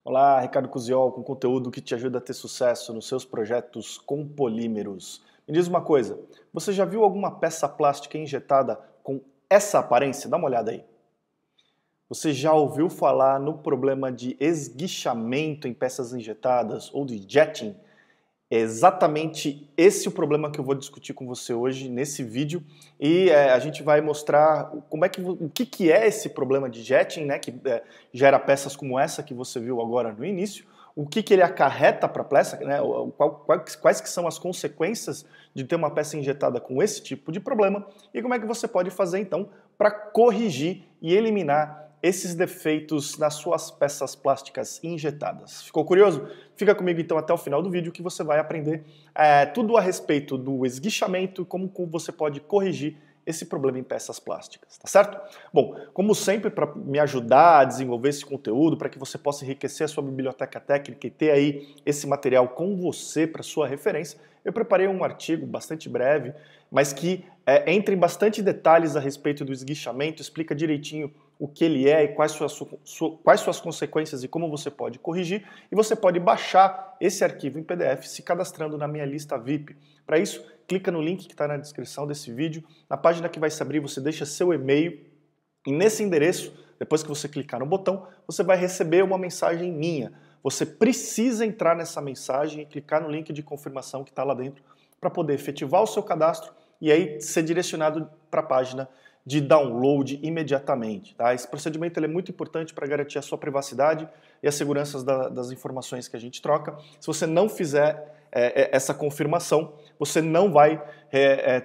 Olá, Ricardo Cusiol, com conteúdo que te ajuda a ter sucesso nos seus projetos com polímeros. Me diz uma coisa, você já viu alguma peça plástica injetada com essa aparência? Dá uma olhada aí. Você já ouviu falar no problema de esguichamento em peças injetadas ou de jetting? É exatamente esse o problema que eu vou discutir com você hoje nesse vídeo e a gente vai mostrar o que é esse problema de jetting, né, que gera peças como essa que você viu agora no início, o que ele acarreta para a peça, né, quais que são as consequências de ter uma peça injetada com esse tipo de problema e como é que você pode fazer então para corrigir e eliminar esses defeitos nas suas peças plásticas injetadas. Ficou curioso? Fica comigo então até o final do vídeo que você vai aprender tudo a respeito do esguichamento e como você pode corrigir esse problema em peças plásticas, tá certo? Bom, como sempre, para me ajudar a desenvolver esse conteúdo, para que você possa enriquecer a sua biblioteca técnica e ter aí esse material com você para sua referência, eu preparei um artigo bastante breve, mas que entra em bastante detalhes a respeito do esguichamento, explica direitinho o que ele é e quais suas consequências e como você pode corrigir. E você pode baixar esse arquivo em PDF se cadastrando na minha lista VIP. Para isso, clica no link que está na descrição desse vídeo. Na página que vai se abrir, você deixa seu e-mail e nesse endereço, depois que você clicar no botão, você vai receber uma mensagem minha. Você precisa entrar nessa mensagem e clicar no link de confirmação que está lá dentro para poder efetivar o seu cadastro e aí ser direcionado para a página de download imediatamente. Tá? Esse procedimento é muito importante para garantir a sua privacidade e a segurança das informações que a gente troca. Se você não fizer essa confirmação, você não vai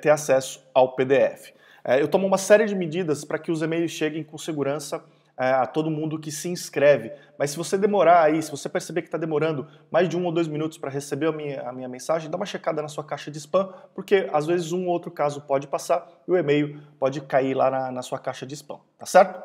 ter acesso ao PDF. Eu tomo uma série de medidas para que os e-mails cheguem com segurança a todo mundo que se inscreve. Mas se você demorar aí, se você perceber que está demorando mais de 1 ou 2 minutos para receber a minha mensagem, dá uma checada na sua caixa de spam, porque às vezes um ou outro caso pode passar e o e-mail pode cair lá na sua caixa de spam, tá certo?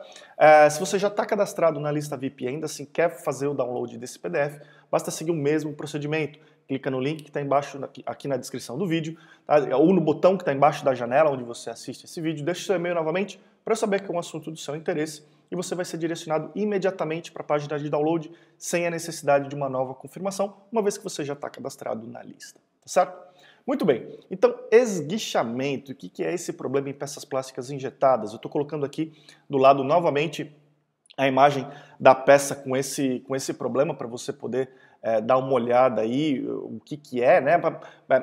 Se você já está cadastrado na lista VIP e ainda assim quer fazer o download desse PDF, basta seguir o mesmo procedimento. Clica no link que está embaixo aqui na descrição do vídeo, tá? Ou no botão que está embaixo da janela onde você assiste esse vídeo, deixe seu e-mail novamente para eu saber que é um assunto do seu interesse e você vai ser direcionado imediatamente para a página de download sem a necessidade de uma nova confirmação, uma vez que você já está cadastrado na lista, tá certo? Muito bem, então esguichamento, o que é esse problema em peças plásticas injetadas? Eu estou colocando aqui do lado novamente a imagem da peça com esse problema para você poder dar uma olhada aí o que é, né?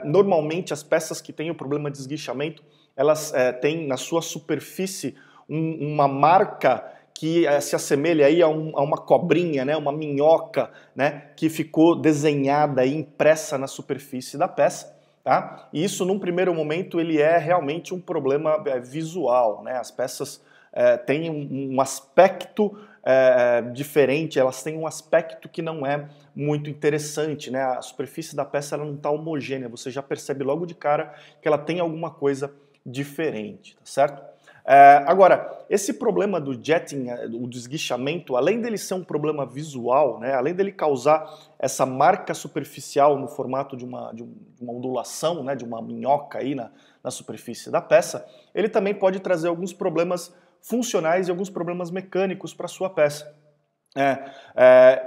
Normalmente as peças que têm o problema de esguichamento, elas têm na sua superfície uma marca que se assemelha aí a uma cobrinha, né, uma minhoca, né, que ficou desenhada e impressa na superfície da peça, tá? E isso, num primeiro momento, ele é realmente um problema visual, né? As peças têm um aspecto diferente, elas têm um aspecto que não é muito interessante, né? A superfície da peça ela não está homogênea, você já percebe logo de cara que ela tem alguma coisa diferente, tá certo? Agora, esse problema do jetting, do esguichamento, além dele ser um problema visual, né, além dele causar essa marca superficial no formato de uma ondulação, né, de uma minhoca aí na superfície da peça, ele também pode trazer alguns problemas funcionais e alguns problemas mecânicos para a sua peça.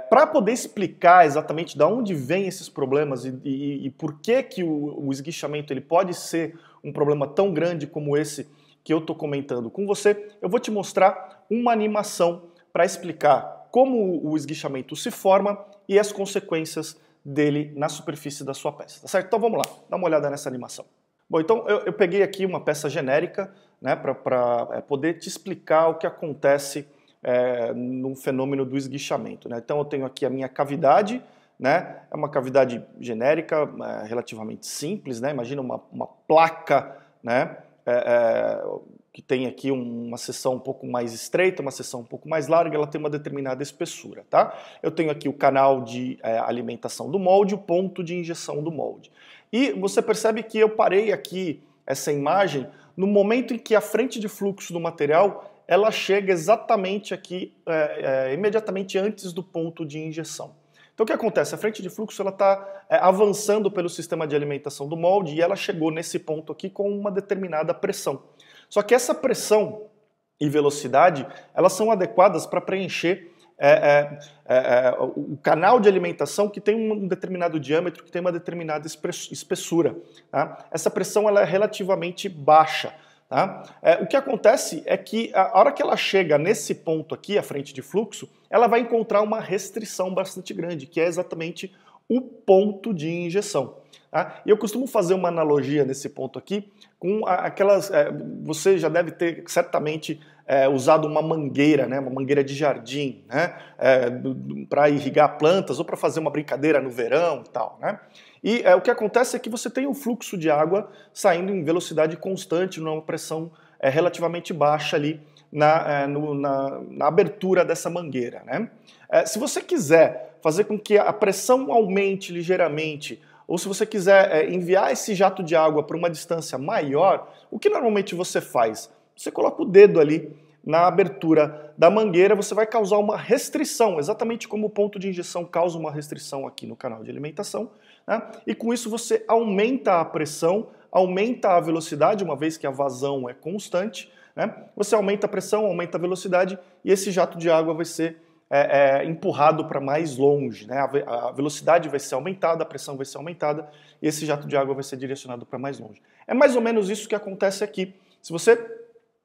Para poder explicar exatamente de onde vêm esses problemas e por que o esguichamento ele pode ser um problema tão grande como esse que eu estou comentando com você, eu vou te mostrar uma animação para explicar como o esguichamento se forma e as consequências dele na superfície da sua peça, tá certo? Então vamos lá, dá uma olhada nessa animação. Bom, então eu peguei aqui uma peça genérica, né, para poder te explicar o que acontece no fenômeno do esguichamento, né? Então eu tenho aqui a minha cavidade, né? É uma cavidade genérica, relativamente simples, né? Imagina uma placa, né? Que tem aqui uma seção um pouco mais estreita, uma seção um pouco mais larga, ela tem uma determinada espessura, tá? Eu tenho aqui o canal de alimentação do molde, o ponto de injeção do molde. E você percebe que eu parei aqui essa imagem no momento em que a frente de fluxo do material ela chega exatamente aqui, imediatamente antes do ponto de injeção. Então o que acontece? A frente de fluxo está avançando pelo sistema de alimentação do molde e ela chegou nesse ponto aqui com uma determinada pressão. Só que essa pressão e velocidade, elas são adequadas para preencher o canal de alimentação que tem um determinado diâmetro, que tem uma determinada espessura. Tá? Essa pressão ela é relativamente baixa. Tá? O que acontece é que a hora que ela chega nesse ponto aqui, a frente de fluxo, ela vai encontrar uma restrição bastante grande, que é exatamente o ponto de injeção. Tá? E eu costumo fazer uma analogia nesse ponto aqui com aquelas... você já deve ter certamente usado uma mangueira, né? Uma mangueira de jardim, né? Para irrigar plantas ou para fazer uma brincadeira no verão e tal. Né? E o que acontece é que você tem um fluxo de água saindo em velocidade constante, numa pressão relativamente baixa ali na abertura dessa mangueira. Né? Se você quiser fazer com que a pressão aumente ligeiramente, ou se você quiser enviar esse jato de água para uma distância maior, o que normalmente você faz? Você coloca o dedo ali na abertura da mangueira, você vai causar uma restrição, exatamente como o ponto de injeção causa uma restrição aqui no canal de alimentação, né? E com isso você aumenta a pressão, aumenta a velocidade, uma vez que a vazão é constante, né? Você aumenta a pressão, aumenta a velocidade e esse jato de água vai ser empurrado para mais longe, né? A velocidade vai ser aumentada, a pressão vai ser aumentada e esse jato de água vai ser direcionado para mais longe. É mais ou menos isso que acontece aqui. Se você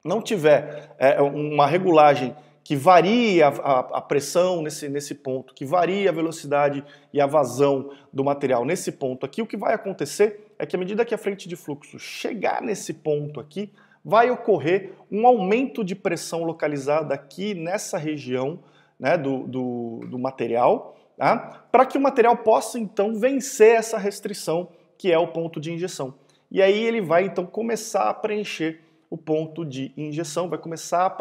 não tiver uma regulagem que varie a pressão nesse ponto, que varie a velocidade e a vazão do material nesse ponto aqui, o que vai acontecer é que à medida que a frente de fluxo chegar nesse ponto aqui, vai ocorrer um aumento de pressão localizada aqui nessa região, né, do material, tá? Para que o material possa então vencer essa restrição que é o ponto de injeção. E aí ele vai então começar a preencher o ponto de injeção, vai começar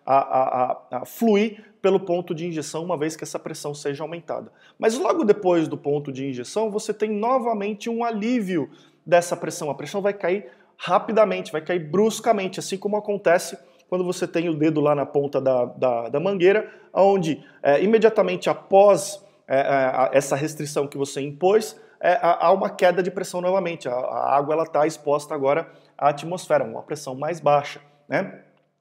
a fluir pelo ponto de injeção uma vez que essa pressão seja aumentada. Mas logo depois do ponto de injeção você tem novamente um alívio dessa pressão. A pressão vai cair rapidamente, vai cair bruscamente, assim como acontece quando você tem o dedo lá na ponta da mangueira, onde imediatamente após essa restrição que você impôs, há uma queda de pressão novamente. A água está exposta agora à atmosfera, uma pressão mais baixa. Né?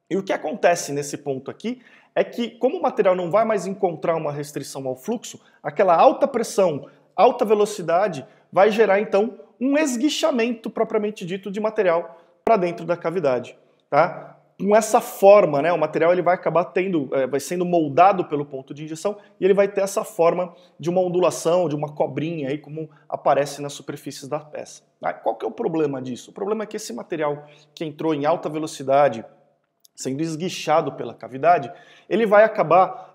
E o que acontece nesse ponto aqui é que, como o material não vai mais encontrar uma restrição ao fluxo, aquela alta pressão, alta velocidade, vai gerar então um esguichamento propriamente dito de material para dentro da cavidade. Tá? Com essa forma, né, o material ele vai acabar vai sendo moldado pelo ponto de injeção e ele vai ter essa forma de uma ondulação, de uma cobrinha, aí, como aparece nas superfícies da peça. Qual que é o problema disso? O problema é que esse material que entrou em alta velocidade, sendo esguichado pela cavidade, ele vai acabar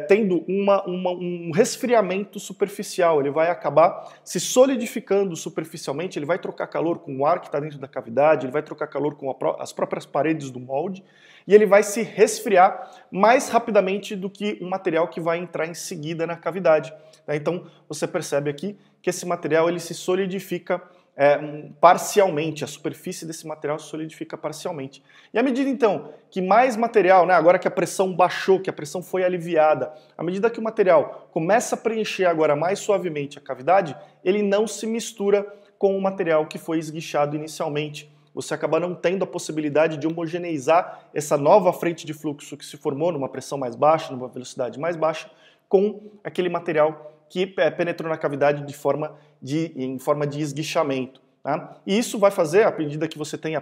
tendo um resfriamento superficial, ele vai acabar se solidificando superficialmente, ele vai trocar calor com o ar que está dentro da cavidade, ele vai trocar calor com as próprias paredes do molde, e ele vai se resfriar mais rapidamente do que um material que vai entrar em seguida na cavidade. Então você percebe aqui que esse material ele se solidifica parcialmente, a superfície desse material se solidifica parcialmente. E à medida então que mais material, né, agora que a pressão baixou, que a pressão foi aliviada, à medida que o material começa a preencher agora mais suavemente a cavidade, ele não se mistura com o material que foi esguichado inicialmente. Você acaba não tendo a possibilidade de homogeneizar essa nova frente de fluxo que se formou numa pressão mais baixa, numa velocidade mais baixa, com aquele material que penetrou na cavidade em forma de esguichamento. Tá? E isso vai fazer, à medida que você tem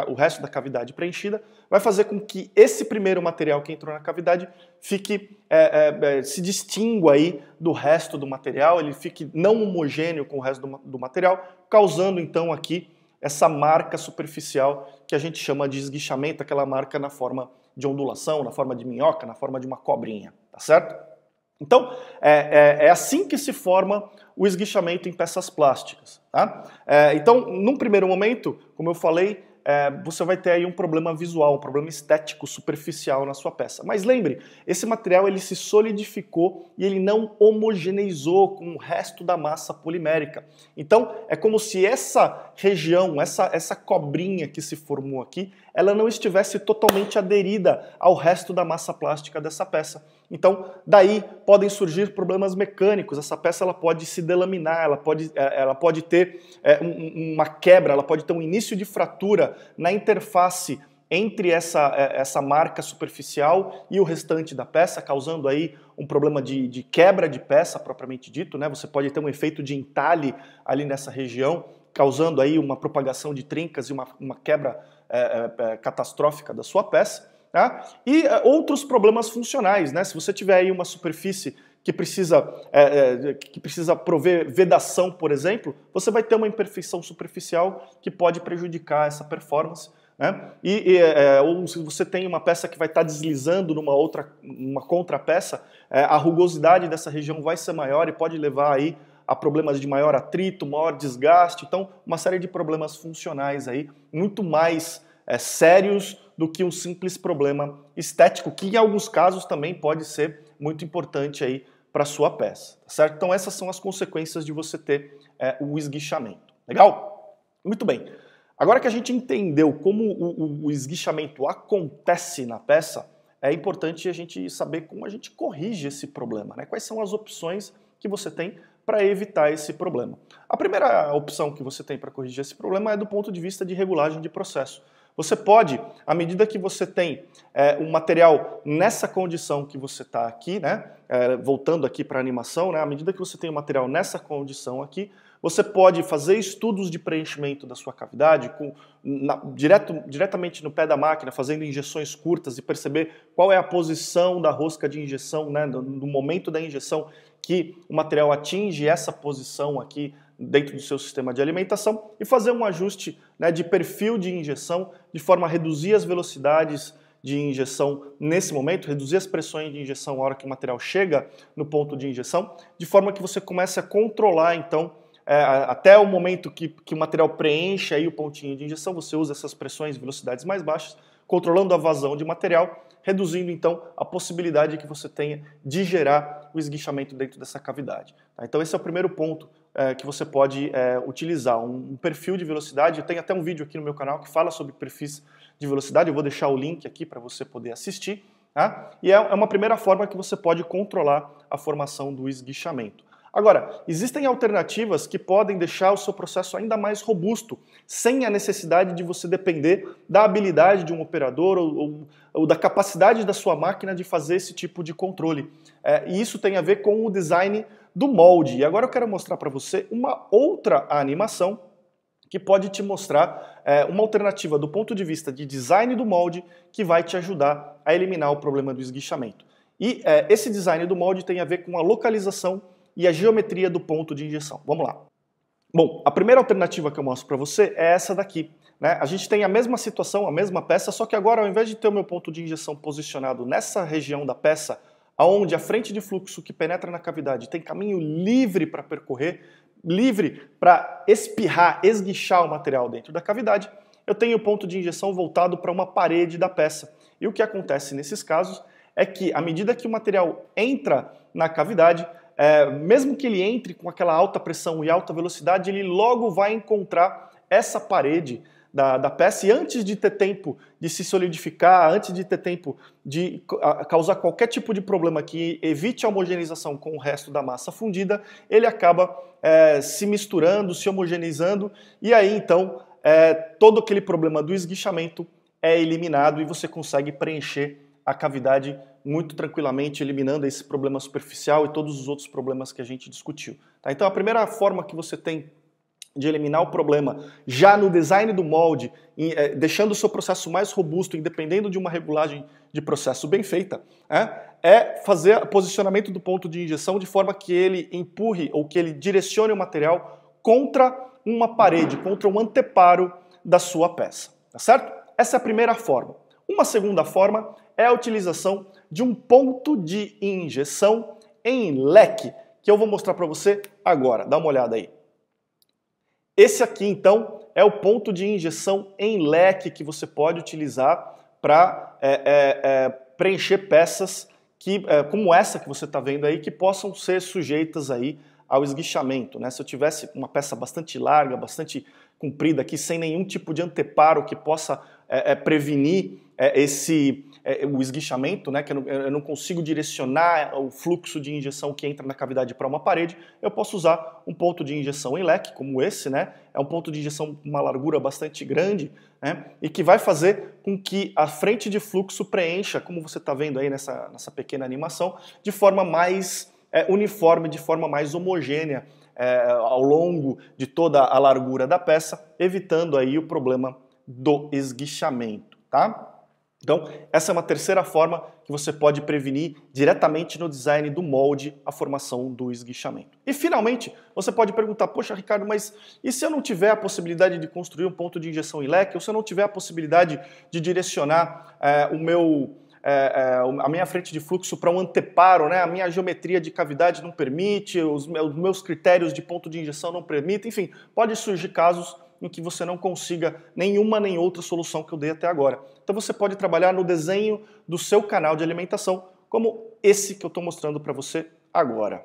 o resto da cavidade preenchida, vai fazer com que esse primeiro material que entrou na cavidade se distingua aí do resto do material, ele fique não homogêneo com o resto do material, causando então aqui essa marca superficial que a gente chama de esguichamento, aquela marca na forma de ondulação, na forma de minhoca, na forma de uma cobrinha, tá certo? Então, é assim que se forma o esguichamento em peças plásticas. Tá? Então, num primeiro momento, como eu falei, você vai ter aí um problema visual, um problema estético superficial na sua peça. Mas lembre, esse material ele se solidificou e ele não homogeneizou com o resto da massa polimérica. Então, é como se essa região, essa cobrinha que se formou aqui, ela não estivesse totalmente aderida ao resto da massa plástica dessa peça. Então, daí podem surgir problemas mecânicos, essa peça ela pode se delaminar, ela pode ter uma quebra, ela pode ter um início de fratura na interface entre essa marca superficial e o restante da peça, causando aí um problema de quebra de peça propriamente dito, né? Você pode ter um efeito de entalhe ali nessa região, causando aí uma propagação de trincas e uma quebra catastrófica da sua peça. Tá? E outros problemas funcionais, né? Se você tiver aí uma superfície que precisa prover vedação, por exemplo, você vai ter uma imperfeição superficial que pode prejudicar essa performance. Né? Ou se você tem uma peça que vai estar deslizando numa contrapeça, a rugosidade dessa região vai ser maior e pode levar aí a problemas de maior atrito, maior desgaste. Então, uma série de problemas funcionais aí, muito mais sérios do que um simples problema estético, que em alguns casos também pode ser muito importante aí para a sua peça, tá certo? Então essas são as consequências de você ter o esguichamento. Legal? Muito bem. Agora que a gente entendeu como o esguichamento acontece na peça, é importante a gente saber como a gente corrige esse problema, né? Quais são as opções que você tem para evitar esse problema. A primeira opção que você tem para corrigir esse problema é do ponto de vista de regulagem de processo. Você pode, à medida que você tem um material nessa condição que você está aqui, né, voltando aqui para a animação, né, à medida que você tem o material nessa condição aqui, você pode fazer estudos de preenchimento da sua cavidade diretamente no pé da máquina, fazendo injeções curtas e perceber qual é a posição da rosca de injeção, né, no momento da injeção que o material atinge essa posição aqui dentro do seu sistema de alimentação e fazer um ajuste, né, de perfil de injeção de forma a reduzir as velocidades de injeção nesse momento, reduzir as pressões de injeção na hora que o material chega no ponto de injeção, de forma que você comece a controlar então até o momento que o material preenche aí o pontinho de injeção, você usa essas pressões e velocidades mais baixas, controlando a vazão de material, reduzindo então a possibilidade que você tenha de gerar o esguichamento dentro dessa cavidade. Tá? Então esse é o primeiro ponto que você pode utilizar, um perfil de velocidade. Eu tenho até um vídeo aqui no meu canal que fala sobre perfis de velocidade, eu vou deixar o link aqui para você poder assistir. Tá? E é uma primeira forma que você pode controlar a formação do esguichamento. Agora, existem alternativas que podem deixar o seu processo ainda mais robusto, sem a necessidade de você depender da habilidade de um operador ou da capacidade da sua máquina de fazer esse tipo de controle. E isso tem a ver com o design do molde. E agora eu quero mostrar para você uma outra animação que pode te mostrar uma alternativa do ponto de vista de design do molde que vai te ajudar a eliminar o problema do esguichamento. E esse design do molde tem a ver com a localização e a geometria do ponto de injeção. Vamos lá. Bom, a primeira alternativa que eu mostro para você é essa daqui. Né? A gente tem a mesma situação, a mesma peça, só que agora ao invés de ter o meu ponto de injeção posicionado nessa região da peça, onde a frente de fluxo que penetra na cavidade tem caminho livre para percorrer, livre para espirrar, esguichar o material dentro da cavidade, eu tenho o ponto de injeção voltado para uma parede da peça. E o que acontece nesses casos é que, à medida que o material entra na cavidade, mesmo que ele entre com aquela alta pressão e alta velocidade, ele logo vai encontrar essa parede da peça e antes de ter tempo de se solidificar, antes de ter tempo de causar qualquer tipo de problema que evite a homogeneização com o resto da massa fundida, ele acaba se misturando, se homogeneizando e aí então todo aquele problema do esguichamento é eliminado e você consegue preencher a cavidade muito tranquilamente, eliminando esse problema superficial e todos os outros problemas que a gente discutiu. Tá? Então a primeira forma que você tem de eliminar o problema já no design do molde, deixando o seu processo mais robusto, independendo de uma regulagem de processo bem feita, é fazer o posicionamento do ponto de injeção de forma que ele empurre ou que ele direcione o material contra uma parede, contra um anteparo da sua peça. Tá certo? Essa é a primeira forma. Uma segunda forma é a utilização de um ponto de injeção em leque, que eu vou mostrar para você agora. Dá uma olhada aí. Esse aqui, então, é o ponto de injeção em leque que você pode utilizar para preencher peças como essa que você está vendo aí, que possam ser sujeitas aí ao esguichamento. Né? Se eu tivesse uma peça bastante larga, bastante comprida aqui, sem nenhum tipo de anteparo que possa prevenir o esguichamento, né, que eu não consigo direcionar o fluxo de injeção que entra na cavidade para uma parede, eu posso usar um ponto de injeção em leque, como esse, né, é um ponto de injeção com uma largura bastante grande, né, e que vai fazer com que a frente de fluxo preencha, como você está vendo aí nessa pequena animação, de forma mais uniforme, de forma mais homogênea, ao longo de toda a largura da peça, evitando aí o problema do esguichamento, tá? Então, essa é uma terceira forma que você pode prevenir diretamente no design do molde a formação do esguichamento. E, finalmente, você pode perguntar, poxa, Ricardo, mas e se eu não tiver a possibilidade de construir um ponto de injeção em leque, ou se eu não tiver a possibilidade de direcionar a minha frente de fluxo para um anteparo, né? A minha geometria de cavidade não permite, os meus critérios de ponto de injeção não permitem, enfim, pode surgir casos em que você não consiga nenhuma nem outra solução que eu dei até agora. Então você pode trabalhar no desenho do seu canal de alimentação, como esse que eu estou mostrando para você agora.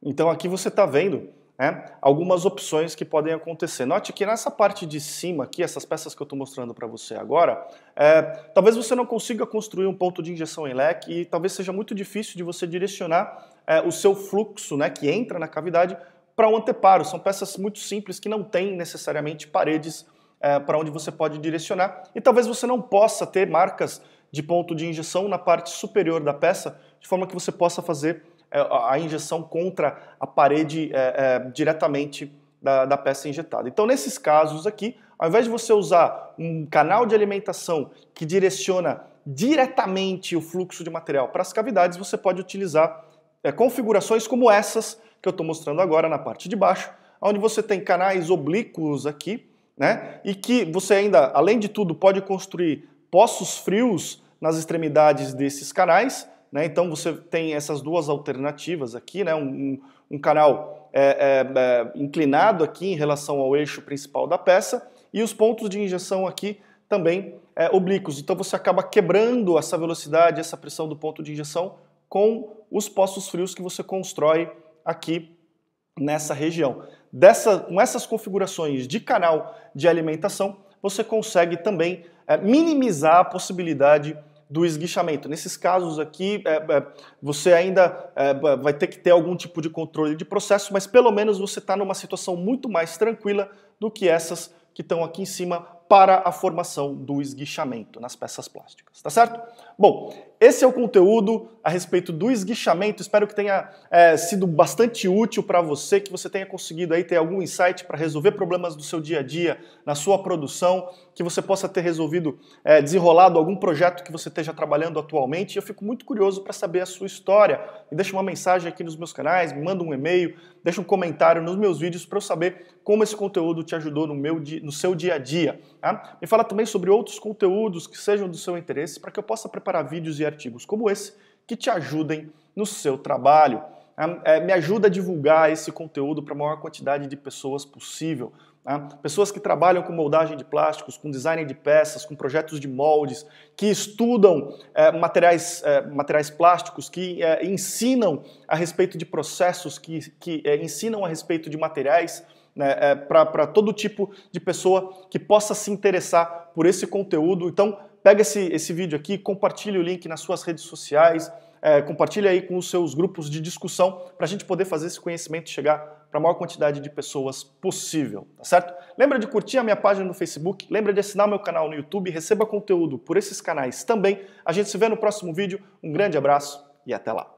Então aqui você está vendo algumas opções que podem acontecer. Note que nessa parte de cima aqui, essas peças que eu estou mostrando para você agora, talvez você não consiga construir um ponto de injeção em leque e talvez seja muito difícil de você direcionar o seu fluxo, né, que entra na cavidade, para um anteparo. São peças muito simples que não têm necessariamente paredes para onde você pode direcionar e talvez você não possa ter marcas de ponto de injeção na parte superior da peça, de forma que você possa fazer a injeção contra a parede diretamente da peça injetada. Então, nesses casos aqui, ao invés de você usar um canal de alimentação que direciona diretamente o fluxo de material para as cavidades, você pode utilizar configurações como essas que eu estou mostrando agora na parte de baixo, onde você tem canais oblíquos aqui, né? E que você ainda, além de tudo, pode construir poços frios nas extremidades desses canais, né? Então você tem essas duas alternativas aqui, né? Um canal inclinado aqui em relação ao eixo principal da peça e os pontos de injeção aqui também oblíquos. Então você acaba quebrando essa velocidade, essa pressão do ponto de injeção com os poços frios que você constrói aqui nessa região. Com essas configurações de canal de alimentação, você consegue também minimizar a possibilidade do esguichamento. Nesses casos aqui, você ainda vai ter que ter algum tipo de controle de processo, mas pelo menos você está numa situação muito mais tranquila do que essas que estão aqui em cima para a formação do esguichamento nas peças plásticas, tá certo? Bom, esse é o conteúdo a respeito do esguichamento, espero que tenha sido bastante útil para você, que você tenha conseguido aí ter algum insight para resolver problemas do seu dia a dia, na sua produção, que você possa ter resolvido, desenrolado algum projeto que você esteja trabalhando atualmente. Eu fico muito curioso para saber a sua história. Me deixa uma mensagem aqui nos meus canais, me manda um e-mail, deixa um comentário nos meus vídeos para eu saber como esse conteúdo te ajudou no seu dia a dia. Tá? Me fala também sobre outros conteúdos que sejam do seu interesse para que eu possa preparar vídeos e artigos como esse que te ajudem no seu trabalho. Me ajuda a divulgar esse conteúdo para a maior quantidade de pessoas possível. Pessoas que trabalham com moldagem de plásticos, com design de peças, com projetos de moldes, que estudam materiais plásticos, que ensinam a respeito de processos, que ensinam a respeito de materiais, né, para todo tipo de pessoa que possa se interessar por esse conteúdo. Então, pega esse vídeo aqui, compartilhe o link nas suas redes sociais, compartilhe aí com os seus grupos de discussão para a gente poder fazer esse conhecimento chegar para a maior quantidade de pessoas possível, tá certo? Lembra de curtir a minha página no Facebook, lembra de assinar o meu canal no YouTube, receba conteúdo por esses canais também. A gente se vê no próximo vídeo, um grande abraço e até lá!